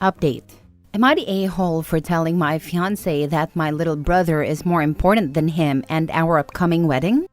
Update. Am I the a-hole for telling my fiancé that my little brother is more important than him and our upcoming wedding?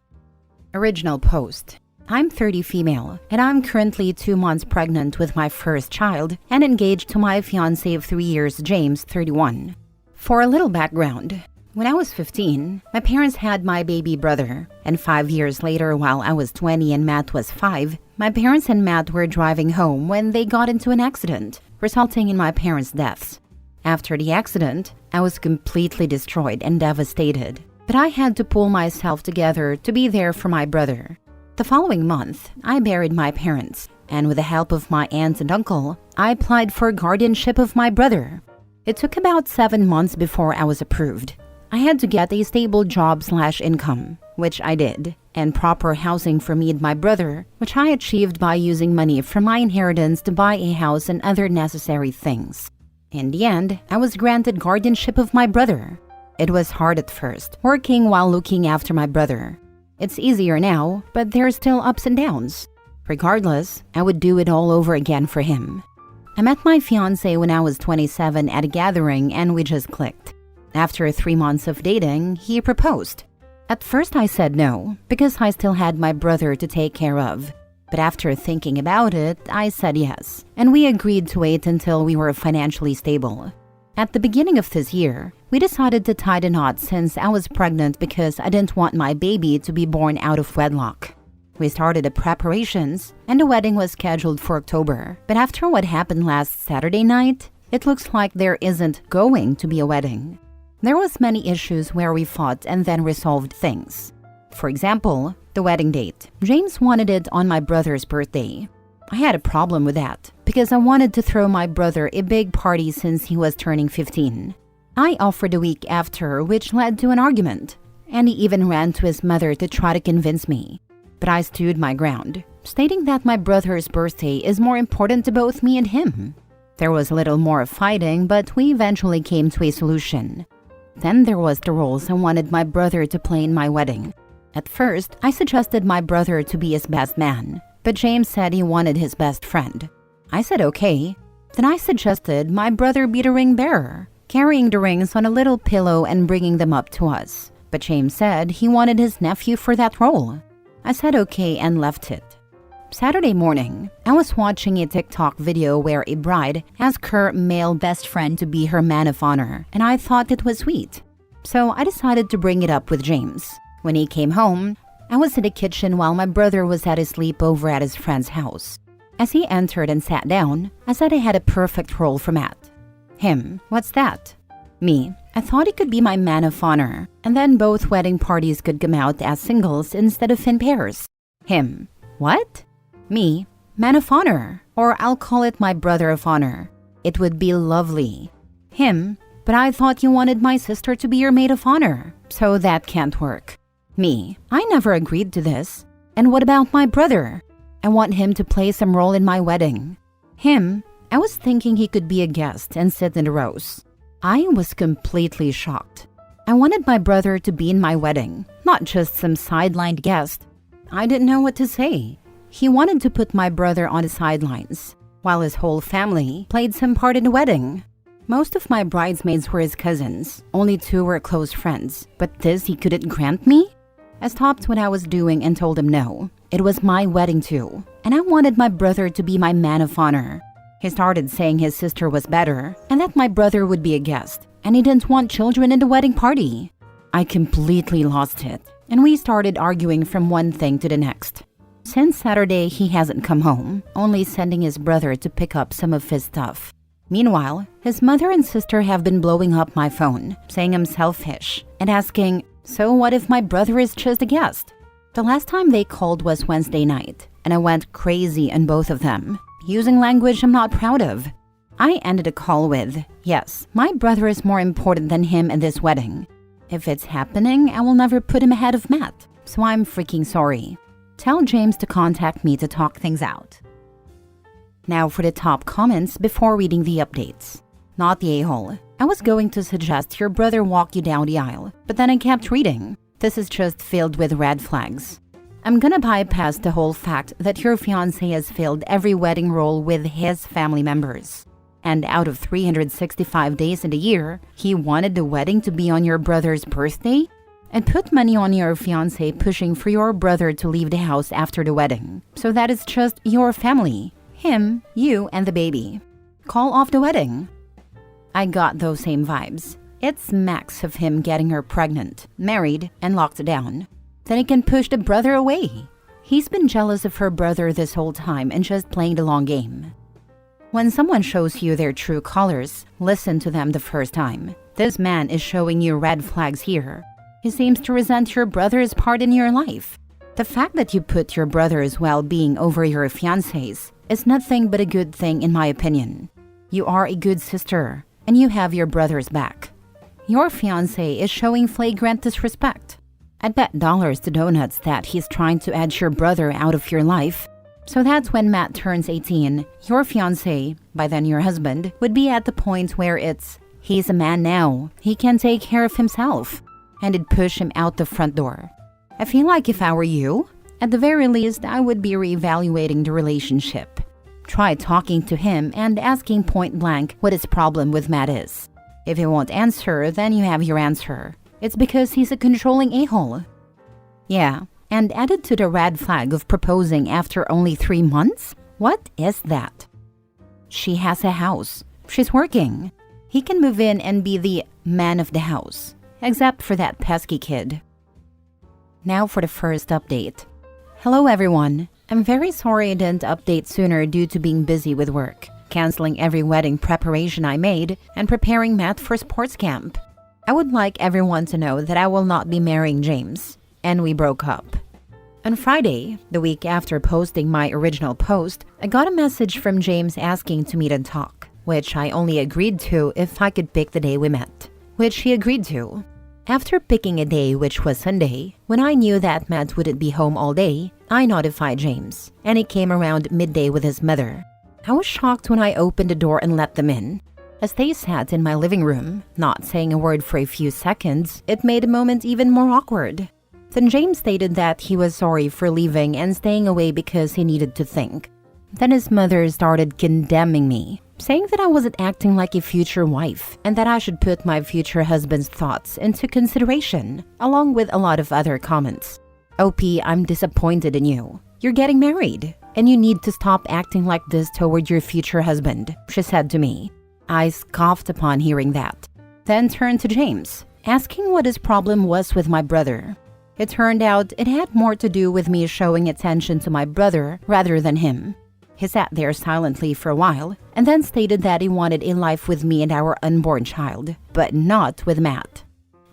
Original post. I'm 30 female, and I'm currently 2 months pregnant with my first child and engaged to my fiancé of 3 years, James, 31. For a little background, when I was 15, my parents had my baby brother, and 5 years later, while I was 20 and Matt was 5, my parents and Matt were driving home when they got into an accident, resulting in my parents' deaths. After the accident, I was completely destroyed and devastated, but I had to pull myself together to be there for my brother. The following month, I buried my parents, and with the help of my aunt and uncle, I applied for guardianship of my brother. It took about 7 months before I was approved. I had to get a stable job/income, which I did, and proper housing for me and my brother, which I achieved by using money from my inheritance to buy a house and other necessary things. In the end, I was granted guardianship of my brother. It was hard at first, working while looking after my brother. It's easier now, but there are still ups and downs. Regardless, I would do it all over again for him. I met my fiancé when I was 27 at a gathering and we just clicked. After 3 months of dating, he proposed. At first I said no, because I still had my brother to take care of. But after thinking about it, I said yes, and we agreed to wait until we were financially stable. At the beginning of this year, we decided to tie the knot since I was pregnant because I didn't want my baby to be born out of wedlock. We started the preparations, and the wedding was scheduled for October. But after what happened last Saturday night, it looks like there isn't going to be a wedding. There was many issues where we fought and then resolved things. For example, the wedding date. James wanted it on my brother's birthday. I had a problem with that because I wanted to throw my brother a big party since he was turning 15. I offered a week after, which led to an argument, and he even ran to his mother to try to convince me. But I stood my ground, stating that my brother's birthday is more important to both me and him. There was a little more fighting, but we eventually came to a solution. Then there was the roles I wanted my brother to play in my wedding. At first, I suggested my brother to be his best man, but James said he wanted his best friend. I said okay. Then I suggested my brother be the ring bearer, carrying the rings on a little pillow and bringing them up to us. But James said he wanted his nephew for that role. I said okay and left it. Saturday morning, I was watching a TikTok video where a bride asked her male best friend to be her man of honor, and I thought it was sweet. So I decided to bring it up with James. When he came home, I was in the kitchen while my brother was at his sleepover at his friend's house. As he entered and sat down, I said I had a perfect role for Matt. Him, what's that? Me, I thought he could be my man of honor, and then both wedding parties could come out as singles instead of in pairs. Him, what? Me, man of honor, or I'll call it my brother of honor. It would be lovely. Him, but I thought you wanted my sister to be your maid of honor, so that can't work. Me, I never agreed to this. And what about my brother? I want him to play some role in my wedding. Him, I was thinking he could be a guest and sit in the rows. I was completely shocked. I wanted my brother to be in my wedding, not just some sidelined guest. I didn't know what to say. He wanted to put my brother on the sidelines, while his whole family played some part in the wedding. Most of my bridesmaids were his cousins, only 2 were close friends, but this he couldn't grant me? I stopped what I was doing and told him no. It was my wedding too, and I wanted my brother to be my man of honor. He started saying his sister was better, and that my brother would be a guest, and he didn't want children in the wedding party. I completely lost it, and we started arguing from one thing to the next. Since Saturday, he hasn't come home, only sending his brother to pick up some of his stuff. Meanwhile, his mother and sister have been blowing up my phone, saying I'm selfish, and asking, so what if my brother is just a guest? The last time they called was Wednesday night, and I went crazy on both of them, using language I'm not proud of. I ended the call with, yes, my brother is more important than him in this wedding. If it's happening, I will never put him ahead of Matt, so I'm freaking sorry. Tell James to contact me to talk things out. Now for the top comments before reading the updates. Not the a-hole. I was going to suggest your brother walk you down the aisle, but then I kept reading. This is just filled with red flags. I'm gonna bypass the whole fact that your fiancé has filled every wedding role with his family members. And out of 365 days in the year, he wanted the wedding to be on your brother's birthday? And put money on your fiancé pushing for your brother to leave the house after the wedding. So that it's just your family. Him, you, and the baby. Call off the wedding. I got those same vibes. It's max of him getting her pregnant, married, and locked down. Then he can push the brother away. He's been jealous of her brother this whole time and just playing the long game. When someone shows you their true colors, listen to them the first time. This man is showing you red flags here. He seems to resent your brother's part in your life. The fact that you put your brother's well-being over your fiancé's is nothing but a good thing in my opinion. You are a good sister, and you have your brother's back. Your fiancé is showing flagrant disrespect. I'd bet dollars to donuts that he's trying to edge your brother out of your life. So that's when Matt turns 18, your fiancé, by then your husband, would be at the point where he's a man now, he can take care of himself. And it'd push him out the front door. I feel like if I were you, at the very least, I would be reevaluating the relationship. Try talking to him and asking point blank what his problem with Matt is. If he won't answer, then you have your answer. It's because he's a controlling a-hole. Yeah, and added to the red flag of proposing after only 3 months? What is that? She has a house. She's working. He can move in and be the man of the house. Except for that pesky kid. Now for the first update. Hello everyone. I'm very sorry I didn't update sooner due to being busy with work, canceling every wedding preparation I made, and preparing Matt for sports camp. I would like everyone to know that I will not be marrying James, and we broke up. On Friday, the week after posting my original post, I got a message from James asking to meet and talk, which I only agreed to if I could pick the day we met. Which he agreed to. After picking a day, which was Sunday, when I knew that Matt wouldn't be home all day, I notified James, and he came around midday with his mother. I was shocked when I opened the door and let them in. As they sat in my living room, not saying a word for a few seconds, it made the moment even more awkward. Then James stated that he was sorry for leaving and staying away because he needed to think. Then his mother started condemning me, saying that I wasn't acting like a future wife and that I should put my future husband's thoughts into consideration, along with a lot of other comments. OP, I'm disappointed in you. You're getting married, and you need to stop acting like this toward your future husband, she said to me. I scoffed upon hearing that, then turned to James, asking what his problem was with my brother. It turned out it had more to do with me showing attention to my brother rather than him. He sat there silently for a while and then stated that he wanted a life with me and our unborn child, but not with Matt.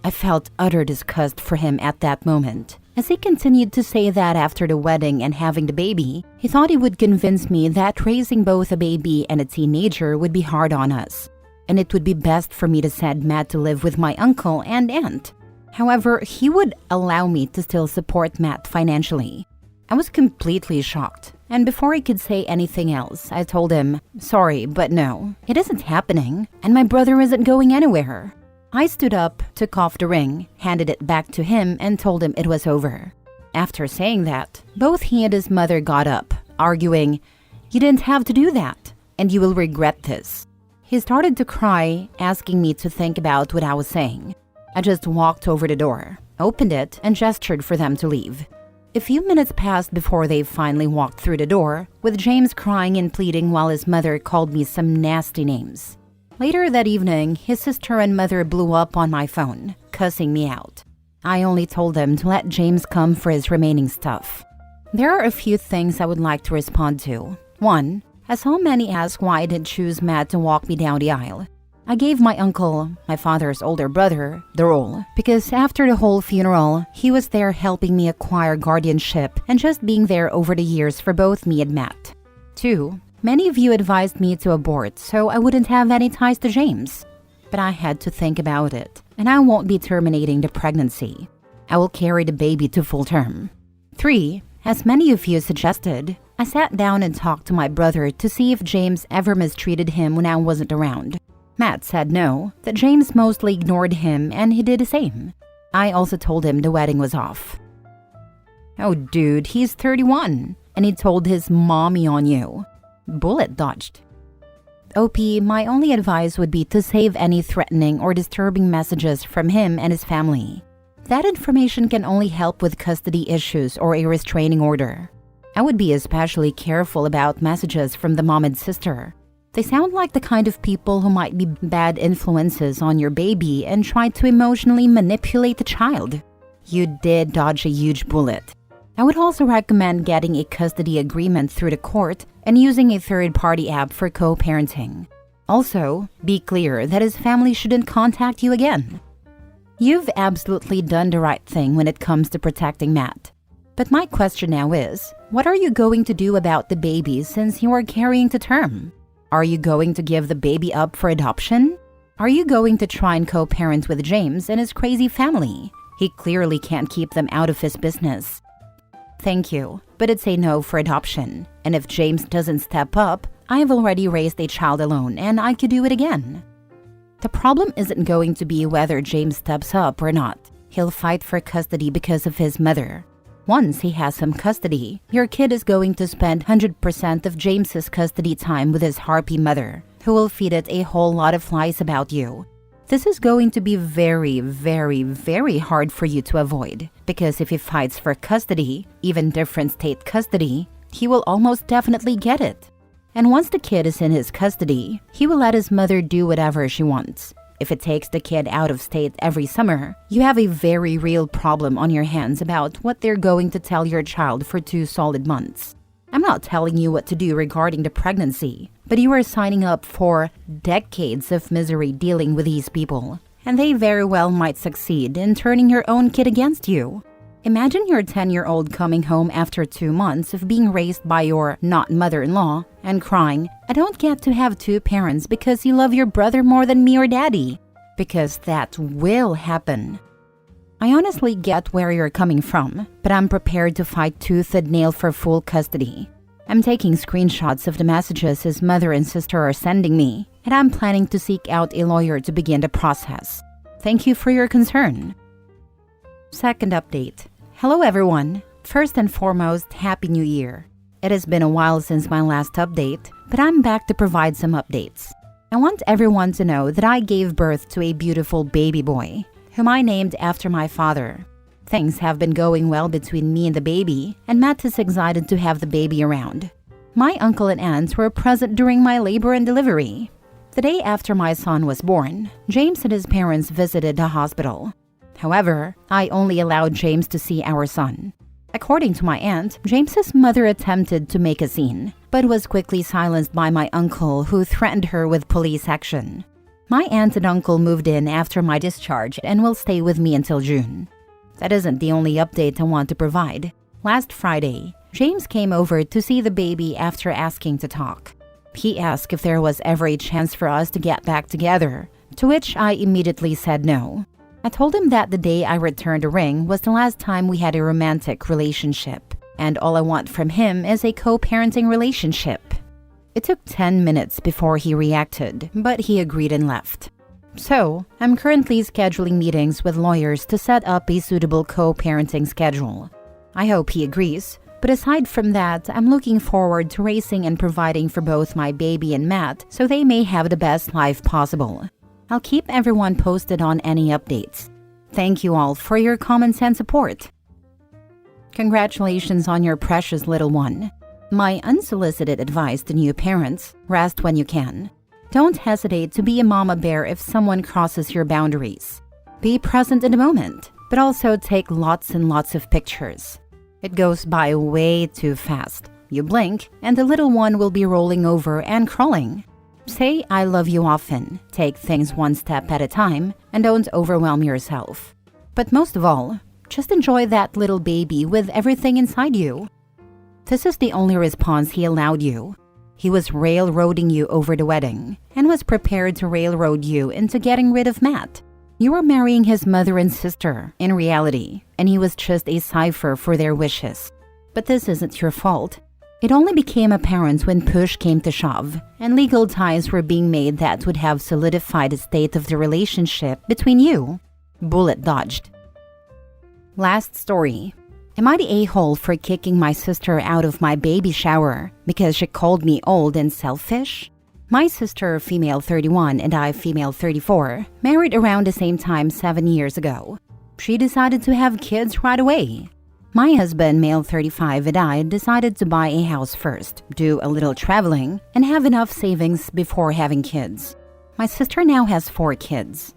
I felt utter disgust for him at that moment, as he continued to say that after the wedding and having the baby, he thought he would convince me that raising both a baby and a teenager would be hard on us, and it would be best for me to send Matt to live with my uncle and aunt. However, he would allow me to still support Matt financially. I was completely shocked, and before he could say anything else, I told him, sorry, but no, it isn't happening, and my brother isn't going anywhere. I stood up, took off the ring, handed it back to him, and told him it was over. After saying that, both he and his mother got up, arguing, you didn't have to do that, and you will regret this. He started to cry, asking me to think about what I was saying. I just walked over the door, opened it, and gestured for them to leave. A few minutes passed before they finally walked through the door, with James crying and pleading while his mother called me some nasty names. Later that evening, his sister and mother blew up on my phone, cussing me out. I only told them to let James come for his remaining stuff. There are a few things I would like to respond to. 1. I saw many ask why I didn't choose Matt to walk me down the aisle. I gave my uncle, my father's older brother, the role because after the whole funeral, he was there helping me acquire guardianship and just being there over the years for both me and Matt. 2. Many of you advised me to abort so I wouldn't have any ties to James. But I had to think about it, and I won't be terminating the pregnancy. I will carry the baby to full term. 3. As many of you suggested, I sat down and talked to my brother to see if James ever mistreated him when I wasn't around. Matt said no, that James mostly ignored him and he did the same. I also told him the wedding was off. Oh dude, he's 31, and he told his mommy on you. Bullet dodged. OP, my only advice would be to save any threatening or disturbing messages from him and his family. That information can only help with custody issues or a restraining order. I would be especially careful about messages from the mom and sister. They sound like the kind of people who might be bad influences on your baby and try to emotionally manipulate the child. You did dodge a huge bullet. I would also recommend getting a custody agreement through the court and using a third-party app for co-parenting. Also, be clear that his family shouldn't contact you again. You've absolutely done the right thing when it comes to protecting Matt. But my question now is, what are you going to do about the baby since you are carrying to term? Are you going to give the baby up for adoption? Are you going to try and co-parent with James and his crazy family? He clearly can't keep them out of his business. Thank you, but it's a no for adoption. And if James doesn't step up, I've already raised a child alone and I could do it again. The problem isn't going to be whether James steps up or not. He'll fight for custody because of his mother. Once he has some custody, your kid is going to spend 100% of James's custody time with his harpy mother, who will feed it a whole lot of lies about you. This is going to be very, very, very hard for you to avoid, because if he fights for custody, even different state custody, he will almost definitely get it. And once the kid is in his custody, he will let his mother do whatever she wants. If it takes the kid out of state every summer, you have a very real problem on your hands about what they're going to tell your child for 2 solid months. I'm not telling you what to do regarding the pregnancy, but you are signing up for decades of misery dealing with these people, and they very well might succeed in turning your own kid against you. Imagine your 10-year-old coming home after 2 months of being raised by your not mother-in-law and crying, "I don't get to have 2 parents because you love your brother more than me or daddy." Because that will happen. I honestly get where you're coming from, but I'm prepared to fight tooth and nail for full custody. I'm taking screenshots of the messages his mother and sister are sending me, and I'm planning to seek out a lawyer to begin the process. Thank you for your concern. Second update. Hello everyone. First and foremost, Happy New Year. It has been a while since my last update, but I'm back to provide some updates. I want everyone to know that I gave birth to a beautiful baby boy, whom I named after my father. Things have been going well between me and the baby, and Matt is excited to have the baby around. My uncle and aunt were present during my labor and delivery. The day after my son was born, James and his parents visited the hospital. However, I only allowed James to see our son. According to my aunt, James's mother attempted to make a scene, but was quickly silenced by my uncle, who threatened her with police action. My aunt and uncle moved in after my discharge and will stay with me until June. That isn't the only update I want to provide. Last Friday, James came over to see the baby after asking to talk. He asked if there was ever a chance for us to get back together, to which I immediately said no. I told him that the day I returned a ring was the last time we had a romantic relationship, and all I want from him is a co-parenting relationship. It took 10 minutes before he reacted, but he agreed and left. So, I'm currently scheduling meetings with lawyers to set up a suitable co-parenting schedule. I hope he agrees, but aside from that, I'm looking forward to raising and providing for both my baby and Matt so they may have the best life possible. I'll keep everyone posted on any updates. Thank you all for your comments and support. Congratulations on your precious little one. My unsolicited advice to new parents: rest when you can. Don't hesitate to be a mama bear if someone crosses your boundaries. Be present in the moment, but also take lots and lots of pictures. It goes by way too fast. You blink, and the little one will be rolling over and crawling. Say "I love you" often, take things one step at a time, and don't overwhelm yourself. But most of all, just enjoy that little baby with everything inside you. This is the only response he allowed you. He was railroading you over the wedding, and was prepared to railroad you into getting rid of Matt. You were marrying his mother and sister, in reality, and he was just a cipher for their wishes. But this isn't your fault. It only became apparent when push came to shove, and legal ties were being made that would have solidified the state of the relationship between you. Bullet dodged. Last story. Am I the a-hole for kicking my sister out of my baby shower because she called me old and selfish? My sister, female 31, and I, female 34, married around the same time 7 years ago. She decided to have kids right away. My husband, male 35, and I decided to buy a house first, do a little traveling, and have enough savings before having kids. My sister now has 4 kids.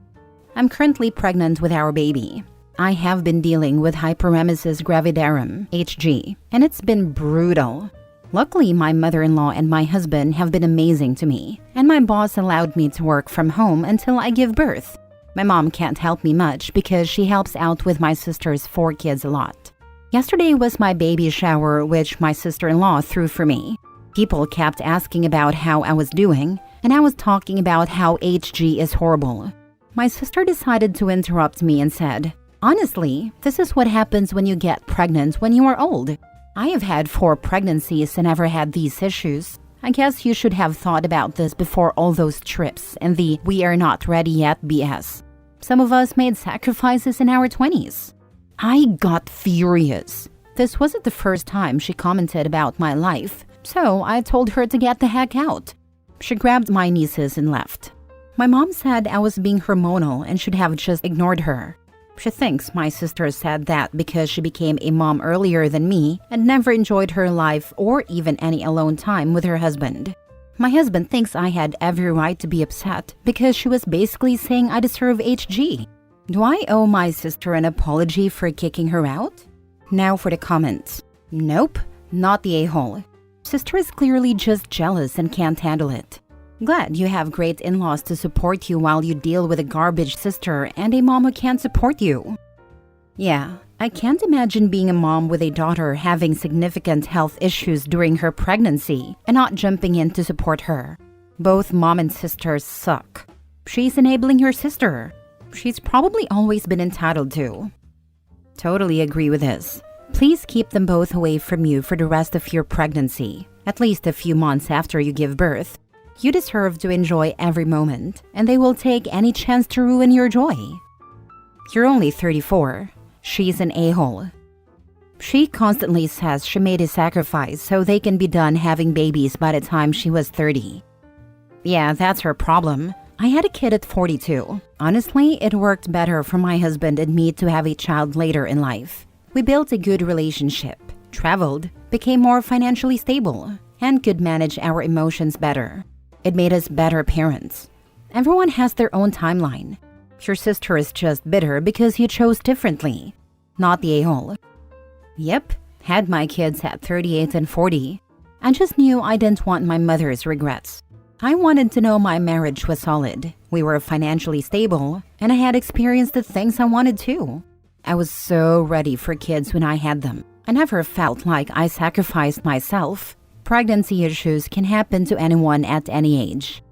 I'm currently pregnant with our baby. I have been dealing with hyperemesis gravidarum, HG, and it's been brutal. Luckily, my mother-in-law and my husband have been amazing to me, and my boss allowed me to work from home until I give birth. My mom can't help me much because she helps out with my sister's 4 kids a lot. Yesterday was my baby shower, which my sister-in-law threw for me. People kept asking about how I was doing, and I was talking about how HG is horrible. My sister decided to interrupt me and said, "Honestly, this is what happens when you get pregnant when you are old. I have had 4 pregnancies and never had these issues. I guess you should have thought about this before all those trips and the 'we are not ready yet' BS. Some of us made sacrifices in our 20s. I got furious. This wasn't the first time she commented about my life, so I told her to get the heck out. She grabbed my nieces and left. My mom said I was being hormonal and should have just ignored her. She thinks my sister said that because she became a mom earlier than me and never enjoyed her life or even any alone time with her husband. My husband thinks I had every right to be upset because she was basically saying I deserve HG. Do I owe my sister an apology for kicking her out? Now for the comments. Nope, not the a-hole. Sister is clearly just jealous and can't handle it. Glad you have great in-laws to support you while you deal with a garbage sister and a mom who can't support you. Yeah, I can't imagine being a mom with a daughter having significant health issues during her pregnancy and not jumping in to support her. Both mom and sister suck. She's enabling her sister. She's probably always been entitled to. Totally agree with this. Please keep them both away from you for the rest of your pregnancy, at least a few months after you give birth. You deserve to enjoy every moment, and they will take any chance to ruin your joy. You're only 34. She's an a-hole. She constantly says she made a sacrifice so they can be done having babies by the time she was 30. Yeah, that's her problem. I had a kid at 42. Honestly, it worked better for my husband and me to have a child later in life. We built a good relationship, traveled, became more financially stable, and could manage our emotions better. It made us better parents. Everyone has their own timeline. Your sister is just bitter because you chose differently, not the a-hole. Yep, had my kids at 38 and 40. I just knew I didn't want my mother's regrets. I wanted to know my marriage was solid. We were financially stable, and I had experienced the things I wanted to. I was so ready for kids when I had them. I never felt like I sacrificed myself. Pregnancy issues can happen to anyone at any age.